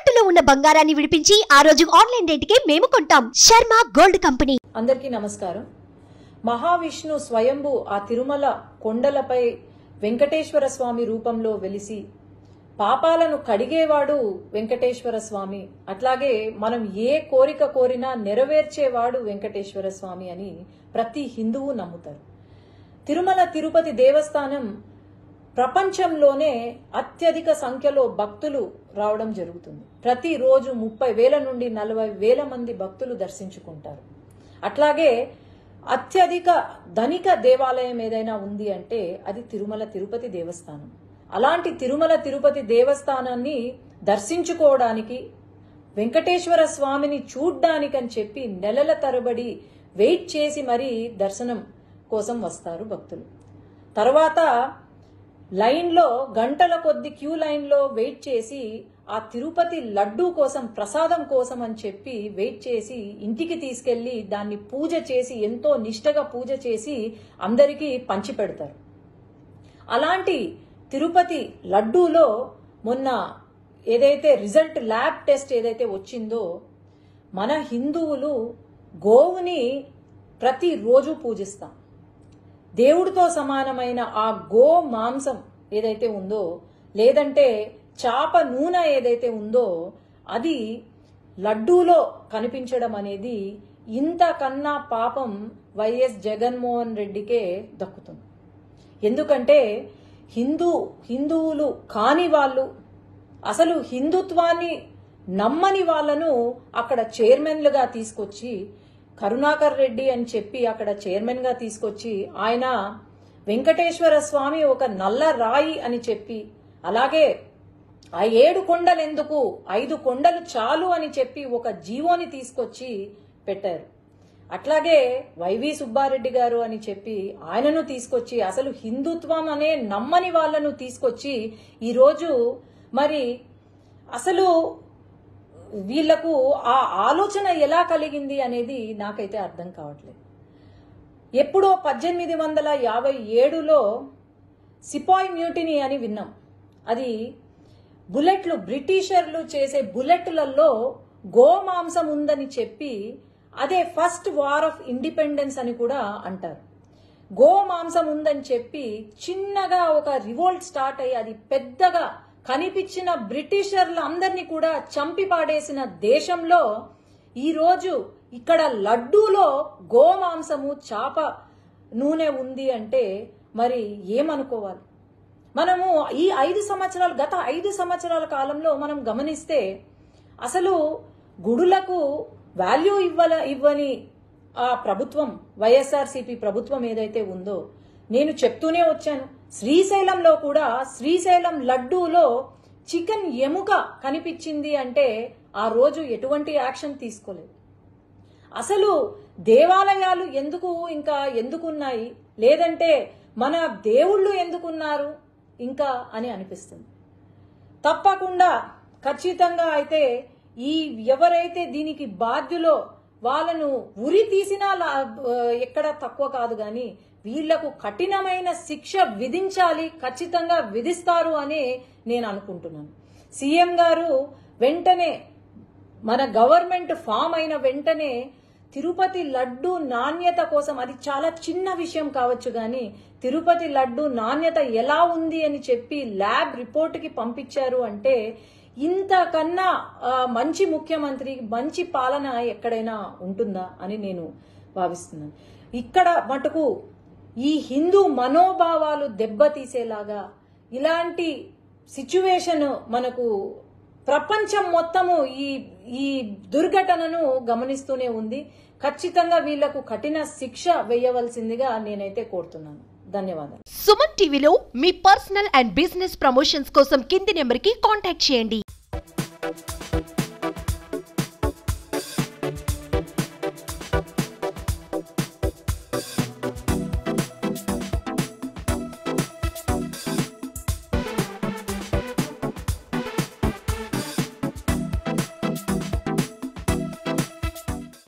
తాకట్టులో ఉన్న బంగారాన్ని విడిపించి ఆ రోజు ఆన్లైన్ రేటుకే మేము కొంటాం. Sharma gold company. అందరికీ నమస్కారం. మహావిష్ణు స్వయంభు ఆ తిరుమల కొండలపై వెంకటేశ్వర స్వామి రూపంలో వెలిసి పాపాలను కడిగేవాడు వెంకటేశ్వర స్వామి. అట్లాగే మనం ఏ కోరిక కోరినా నెరవేర్చేవాడు వెంకటేశ్వర స్వామి అని ప్రతి హిందువు నమ్ముతారు. తిరుమల తిరుపతి దేవస్థానం ప్రపంచంలోనే అత్యధిక సంఖ్యలో భక్తులు రావడం జరుగుతుంది. ప్రతిరోజు 30,000 నుండి 40,000 మంది భక్తులు దర్శించుకుంటారు. అట్లాగే అత్యధిక ధనిక దేవాలయం ఏదైనా ఉంది అంటే అది తిరుమల తిరుపతి దేవస్థానం. అలాంటి తిరుమల తిరుపతి దేవస్థానాన్ని దర్శించుకోవడానికి, వెంకటేశ్వర స్వామిని చూడ్డానికని చెప్పి నెలల తరబడి వెయిట్ చేసి మరీ దర్శనం కోసం వస్తారు భక్తులు. తర్వాత లైన్లో గంటల కొద్ది క్యూ లైన్లో వెయిట్ చేసి ఆ తిరుపతి లడ్డూ కోసం, ప్రసాదం కోసం అని చెప్పి వెయిట్ చేసి ఇంటికి తీసుకెళ్లి దాన్ని పూజ చేసి, ఎంతో నిష్టగా పూజ చేసి అందరికీ పంచి పెడతారు. అలాంటి తిరుపతి లడ్డూలో మొన్న ఏదైతే రిజల్ట్ ల్యాబ్ టెస్ట్ ఏదైతే వచ్చిందో, మన హిందువులు గోవుని ప్రతిరోజు పూజిస్తాం. దేవుడితో సమానమైన ఆ గో మాంసం ఏదైతే ఉందో, లేదంటే చాప నూనె ఏదైతే ఉందో, అది లడ్డూలో కనిపించడం అనేది ఇంతకన్నా పాపం వైఎస్ జగన్మోహన్ రెడ్డికే దక్కుతుంది. ఎందుకంటే హిందువులు కాని వాళ్ళు, అసలు హిందుత్వాన్ని నమ్మని వాళ్లను అక్కడ చైర్మన్లుగా తీసుకొచ్చి, కరుణాకర్ రెడ్డి అని చెప్పి అక్కడ చైర్మన్ గా తీసుకొచ్చి, ఆయన వెంకటేశ్వర స్వామి ఒక నల్ల రాయి అని చెప్పి, అలాగే ఆ 7 కొండలు ఎందుకు, 5 కొండలు చాలు అని చెప్పి ఒక జీవోని తీసుకొచ్చి పెట్టారు. అట్లాగే వైవి సుబ్బారెడ్డి గారు అని చెప్పి ఆయనను తీసుకొచ్చి, అసలు హిందుత్వం అనే నమ్మని వాళ్లను తీసుకొచ్చి ఈరోజు మరి అసలు వీళ్లకు ఆ ఆలోచన ఎలా కలిగింది అనేది నాకైతే అర్థం కావట్లేదు. ఎప్పుడో 1857లో సిపాయి మ్యూటినీ అని విన్నాం. అది బుల్లెట్లు, బ్రిటిషర్లు చేసే బుల్లెట్లలో గోమాంసం ఉందని చెప్పి, అదే ఫస్ట్ వార్ ఆఫ్ ఇండిపెండెన్స్ అని కూడా అంటారు. గోమాంసం ఉందని చెప్పి చిన్నగా ఒక రివోల్ట్ స్టార్ట్ అయ్యి అది పెద్దగా కనిపించిన బ్రిటిషర్లు అందరినీ కూడా చంపి పాడేసిన దేశంలో ఈరోజు ఇక్కడ లడ్డూలో గోమాంసము, చాప నూనె ఉంది అంటే మరి ఏమనుకోవాలి? మనము ఈ గత 5 సంవత్సరాల కాలంలో మనం గమనిస్తే అసలు గుడులకు వాల్యూ ఇవ్వని ఆ ప్రభుత్వం, వైఎస్ఆర్సీపీ ప్రభుత్వం ఏదైతే ఉందో, నేను చెప్తూనే వచ్చాను. శ్రీశైలంలో కూడా శ్రీశైలం లడ్డూలో చికెన్ ఎముక కనిపించింది అంటే ఆ రోజు ఎటువంటి యాక్షన్ తీసుకోలేదు. అసలు దేవాలయాలు ఎందుకున్నాయి, లేదంటే మన దేవుళ్ళు ఎందుకున్నారు ఇంకా అని అనిపిస్తుంది. తప్పకుండా ఖచ్చితంగా అయితే ఈ ఎవరైతే దీనికి బాధ్యులో వాళ్ళను ఉరి తీసినా ఎక్కడ తక్కువ కాదు, గాని వీళ్లకు కఠినమైన శిక్ష విధించాలి, ఖచ్చితంగా విధిస్తారు అని నేను అనుకుంటున్నాను. సీఎం గారు వెంటనే, మన గవర్నమెంట్ ఫామ్ అయిన వెంటనే తిరుపతి లడ్డు నాణ్యత కోసం, అది చాలా చిన్న విషయం కావచ్చు గాని తిరుపతి లడ్డు నాణ్యత ఎలా ఉంది అని చెప్పి ల్యాబ్ రిపోర్ట్కి పంపించారు అంటే ఇంతకన్నా మంచి ముఖ్యమంత్రి, మంచి పాలన ఎక్కడైనా ఉంటుందా అని నేను భావిస్తున్నాను. ఇక్కడ మటుకు ఈ హిందూ మనోభావాలు దెబ్బతీసేలాగా ఇలాంటి సిచ్యువేషన్ మనకు ప్రపంచం మొత్తము ఈ దుర్ఘటనను గమనిస్తూనే ఉంది. ఖచ్చితంగా వీళ్లకు కఠిన శిక్ష వేయవలసిందిగా నేనైతే కోరుతున్నాను. ధన్యవాదాలు. సుమన్ టీవీలో మీ పర్సనల్ అండ్ బిజినెస్ ప్రమోషన్స్ కోసం కింది నెంబర్కి కాంటాక్ట్ చేయండి.